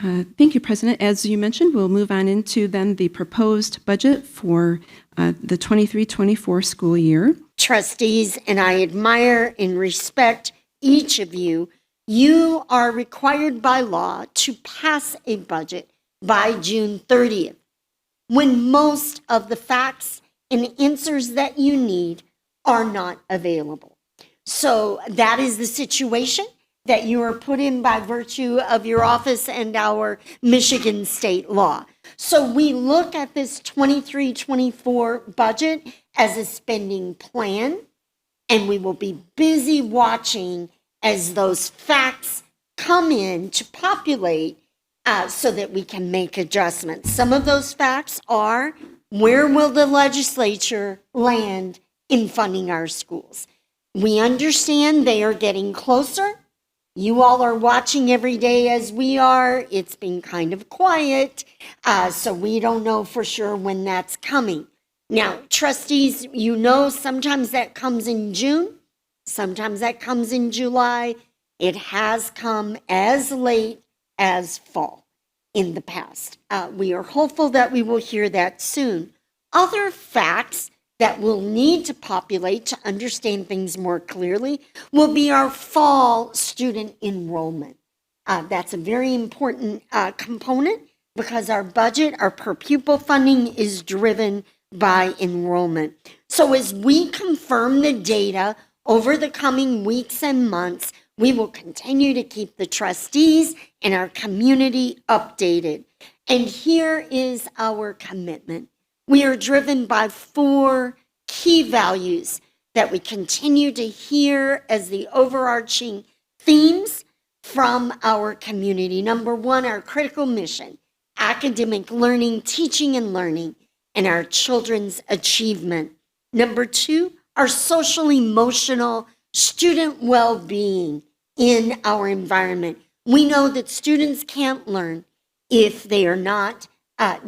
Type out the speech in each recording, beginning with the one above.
Thank you, President. As you mentioned, we'll move on into then the proposed budget for the 23-24 school year. Trustees, and I admire and respect each of you. You are required by law to pass a budget by June 30th, when most of the facts and answers that you need are not available. So that is the situation that you are put in by virtue of your office and our Michigan state law. So we look at this 23-24 budget as a spending plan, and we will be busy watching as those facts come in to populate so that we can make adjustments. Some of those facts are, where will the legislature land in funding our schools? We understand they are getting closer. You all are watching every day as we are. It's been kind of quiet, so we don't know for sure when that's coming. Now, trustees, you know sometimes that comes in June, sometimes that comes in July. It has come as late as fall in the past. We are hopeful that we will hear that soon. Other facts that we'll need to populate to understand things more clearly will be our fall student enrollment. That's a very important component because our budget, our per pupil funding is driven by enrollment. So as we confirm the data over the coming weeks and months, we will continue to keep the trustees and our community updated. And here is our commitment. We are driven by 4 key values that we continue to hear as the overarching themes from our community. Number 1, our critical mission, academic learning, teaching and learning, and our children's achievement. Number 2, our social emotional student well-being in our environment. We know that students can't learn if they are not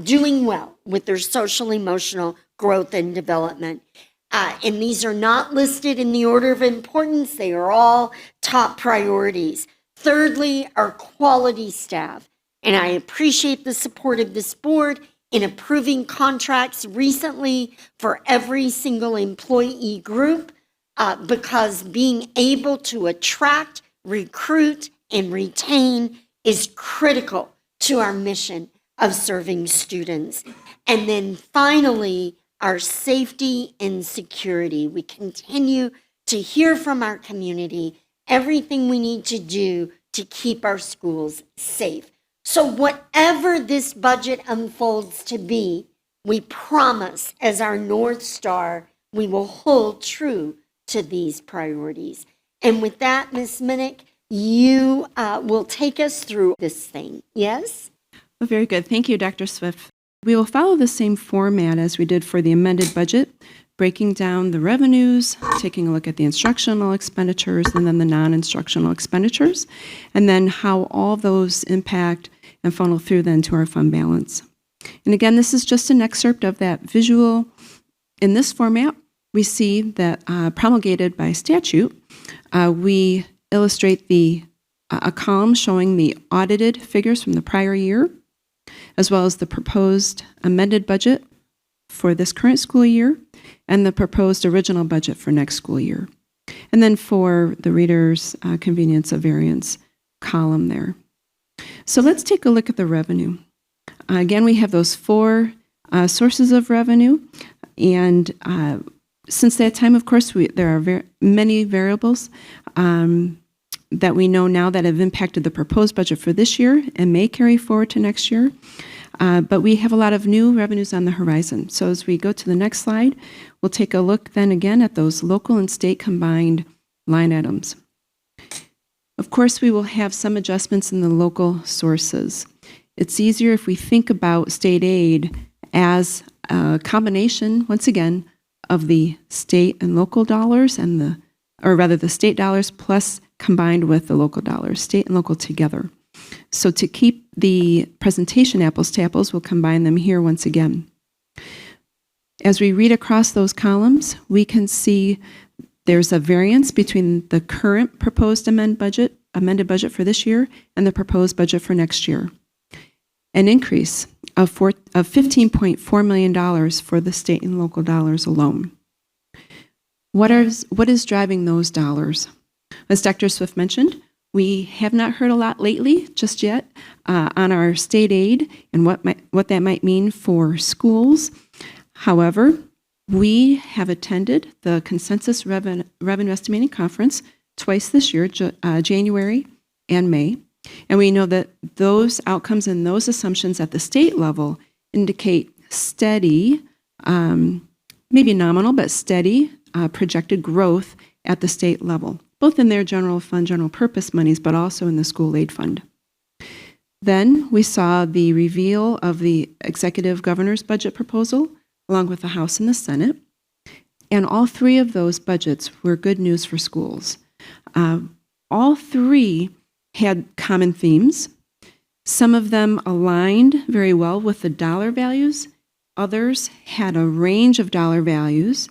doing well with their social emotional growth and development. And these are not listed in the order of importance. They are all top priorities. Thirdly, our quality staff. And I appreciate the support of this board in approving contracts recently for every single employee group because being able to attract, recruit, and retain is critical to our mission of serving students. And then finally, our safety and security. We continue to hear from our community everything we need to do to keep our schools safe. So whatever this budget unfolds to be, we promise as our North Star, we will hold true to these priorities. And with that, Ms. Minnick, you will take us through this thing, yes? Well, very good. Thank you, Dr. Swift. We will follow the same format as we did for the amended budget, breaking down the revenues, taking a look at the instructional expenditures, and then the non-instructional expenditures, and then how all those impact and funnel through then to our fund balance. And again, this is just an excerpt of that visual. In this format, we see that promulgated by statute, we illustrate a column showing the audited figures from the prior year, as well as the proposed amended budget for this current school year, and the proposed original budget for next school year. And then for the reader's convenience, a variance column there. So let's take a look at the revenue. Again, we have those 4 sources of revenue, and since that time, of course, there are many variables that we know now that have impacted the proposed budget for this year and may carry forward to next year. But we have a lot of new revenues on the horizon. So as we go to the next slide, we'll take a look then again at those local and state combined line items. Of course, we will have some adjustments in the local sources. It's easier if we think about state aid as a combination, once again, of the state and local dollars the state dollars plus combined with the local dollars, state and local together. So to keep the presentation apples to apples, we'll combine them here once again. As we read across those columns, we can see there's a variance between the current proposed amended budget for this year and the proposed budget for next year. an increase of $15.4 million for the state and local dollars alone. What is driving those dollars? As Dr. Swift mentioned, we have not heard a lot lately, just yet, on our state aid and what that might mean for schools. However, we have attended the Consensus Revenue Estimating Conference twice this year, January and May, and we know that those outcomes and those assumptions at the state level indicate steady, maybe nominal, but steady projected growth at the state level, both in their general fund, general purpose monies, but also in the school aid fund. Then we saw the reveal of the executive governor's budget proposal, along with the House and the Senate. And all three of those budgets were good news for schools. All three had common themes. Some of them aligned very well with the dollar values. Others had a range of dollar values,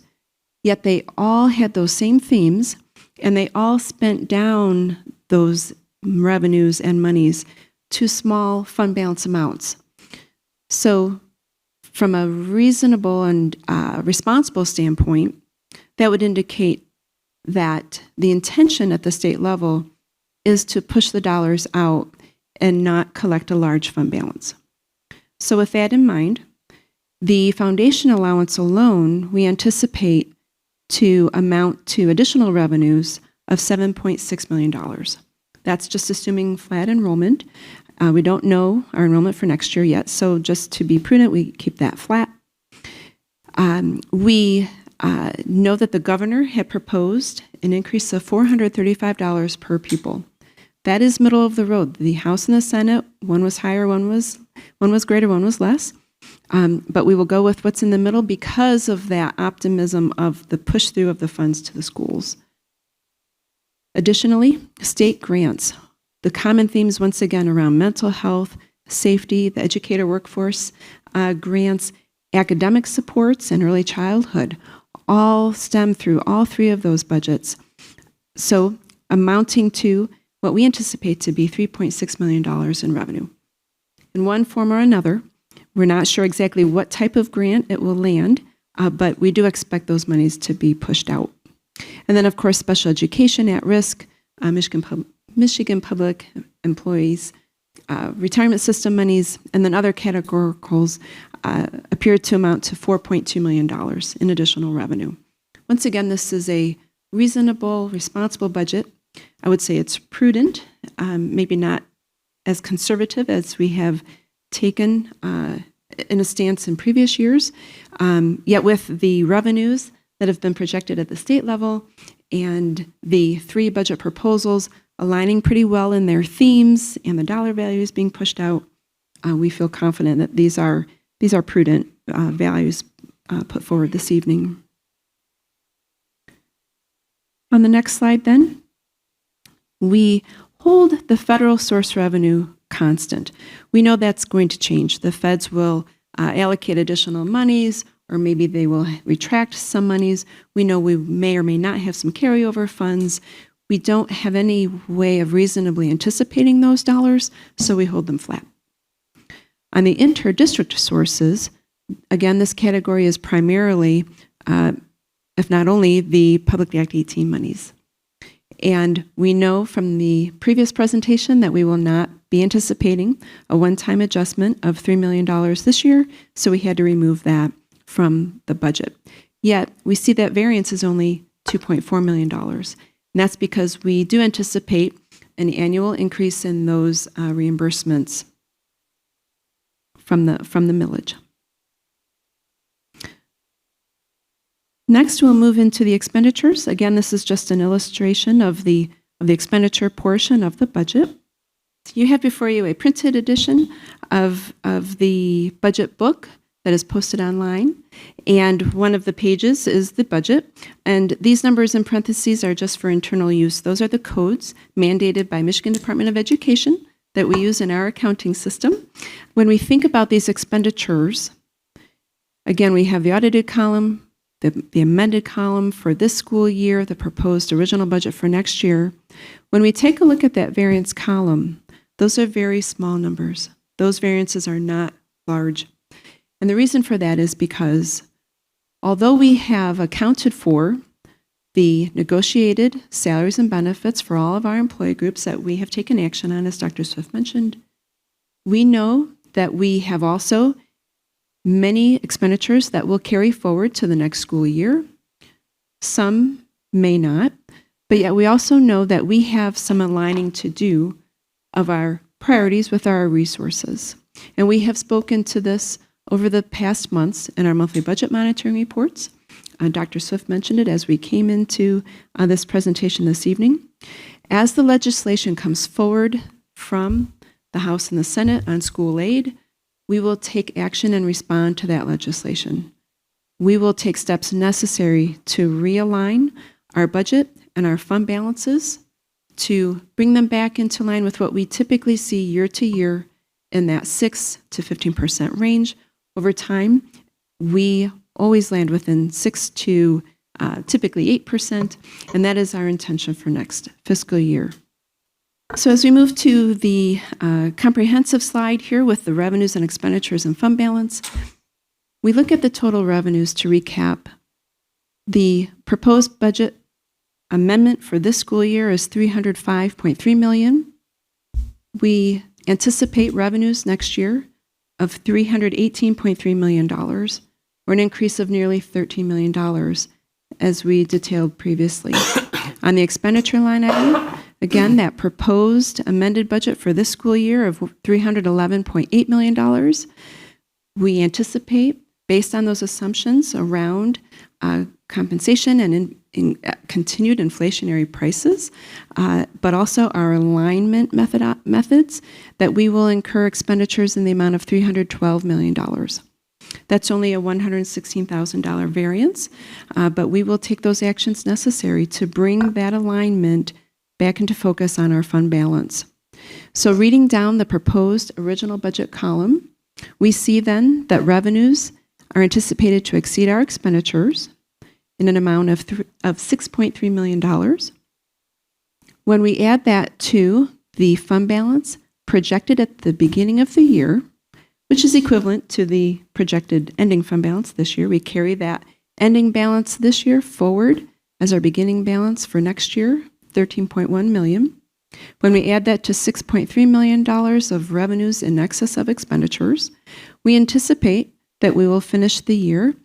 yet they all had those same themes, and they all spent down those revenues and monies to small fund balance amounts. So from a reasonable and responsible standpoint, that would indicate that the intention at the state level is to push the dollars out and not collect a large fund balance. So with that in mind, the foundation allowance alone, we anticipate to amount to additional revenues of $7.6 million. That's just assuming flat enrollment. We don't know our enrollment for next year yet, so just to be prudent, we keep that flat. We know that the governor had proposed an increase of $435 per pupil. That is middle of the road. The House and the Senate, one was higher, one was greater, one was less. But we will go with what's in the middle because of that optimism of the push through of the funds to the schools. Additionally, state grants. The common themes once again around mental health, safety, the educator workforce grants, academic supports, and early childhood all stem through all three of those budgets. So amounting to what we anticipate to be $3.6 million in revenue. In one form or another, we're not sure exactly what type of grant it will land, but we do expect those monies to be pushed out. And then, of course, special education at risk, Michigan Public Employees, retirement system monies, and then other categoricals appear to amount to $4.2 million in additional revenue. Once again, this is a reasonable, responsible budget. I would say it's prudent, maybe not as conservative as we have taken in a stance in previous years, yet with the revenues that have been projected at the state level and the three budget proposals aligning pretty well in their themes and the dollar values being pushed out, we feel confident that these are prudent values put forward this evening. On the next slide then, we hold the federal source revenue constant. We know that's going to change. The feds will allocate additional monies, or maybe they will retract some monies. We know we may or may not have some carryover funds. We don't have any way of reasonably anticipating those dollars, so we hold them flat. On the inter-district sources, again, this category is primarily, if not only, the Public Act 18 monies. And we know from the previous presentation that we will not be anticipating a one-time adjustment of $3 million this year, so we had to remove that from the budget. Yet, we see that variance is only $2.4 million. And that's because we do anticipate an annual increase in those reimbursements from the millage. Next, we'll move into the expenditures. Again, this is just an illustration of the expenditure portion of the budget. You have before you a printed edition of the budget book that is posted online, and one of the pages is the budget, and these numbers in parentheses are just for internal use. Those are the codes mandated by Michigan Department of Education that we use in our accounting system. When we think about these expenditures, again, we have the audited column, the amended column for this school year, the proposed original budget for next year. When we take a look at that variance column, those are very small numbers. Those variances are not large. And the reason for that is because although we have accounted for the negotiated salaries and benefits for all of our employee groups that we have taken action on, as Dr. Swift mentioned, we know that we have also many expenditures that will carry forward to the next school year. Some may not, but yet we also know that we have some aligning to do of our priorities with our resources. And we have spoken to this over the past months in our monthly budget monitoring reports. Dr. Swift mentioned it as we came into this presentation this evening. As the legislation comes forward from the House and the Senate on school aid, we will take action and respond to that legislation. We will take steps necessary to realign our budget and our fund balances to bring them back into line with what we typically see year to year in that 6 to 15% range. Over time, we always land within 6 to typically 8%, and that is our intention for next fiscal year. So as we move to the comprehensive slide here with the revenues and expenditures and fund balance, we look at the total revenues to recap. The proposed budget amendment for this school year is $305.3 million. We anticipate revenues next year of $318.3 million, or an increase of nearly $13 million, as we detailed previously. On the expenditure line item, again, that proposed amended budget for this school year of $311.8 million, we anticipate, based on those assumptions around compensation and in continued inflationary prices, but also our alignment methods, that we will incur expenditures in the amount of $312 million. That's only a $116,000 variance, but we will take those actions necessary to bring that alignment back into focus on our fund balance. So reading down the proposed original budget column, we see then that revenues are anticipated to exceed our expenditures in an amount of $6.3 million. When we add that to the fund balance projected at the beginning of the year, which is equivalent to the projected ending fund balance this year, we carry that ending balance this year forward as our beginning balance for next year, $13.1 million. When we add that to $6.3 million of revenues in excess of expenditures, we anticipate that we will finish the year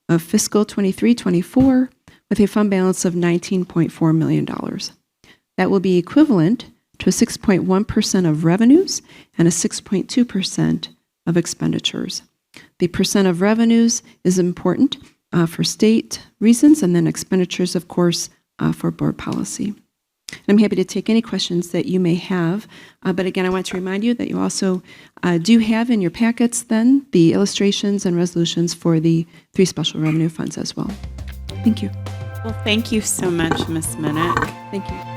of fiscal 23-24 with a fund balance of $19.4 million. That will be equivalent to a 6.1% of revenues and a 6.2% of expenditures. The percent of revenues is important for state reasons, and then expenditures, of course, for board policy. I'm happy to take any questions that you may have, but again, I want to remind you that you also do have in your packets then the illustrations and resolutions for the 3 special revenue funds as well. Thank you. Well, thank you so much, Ms. Minnick. Thank you.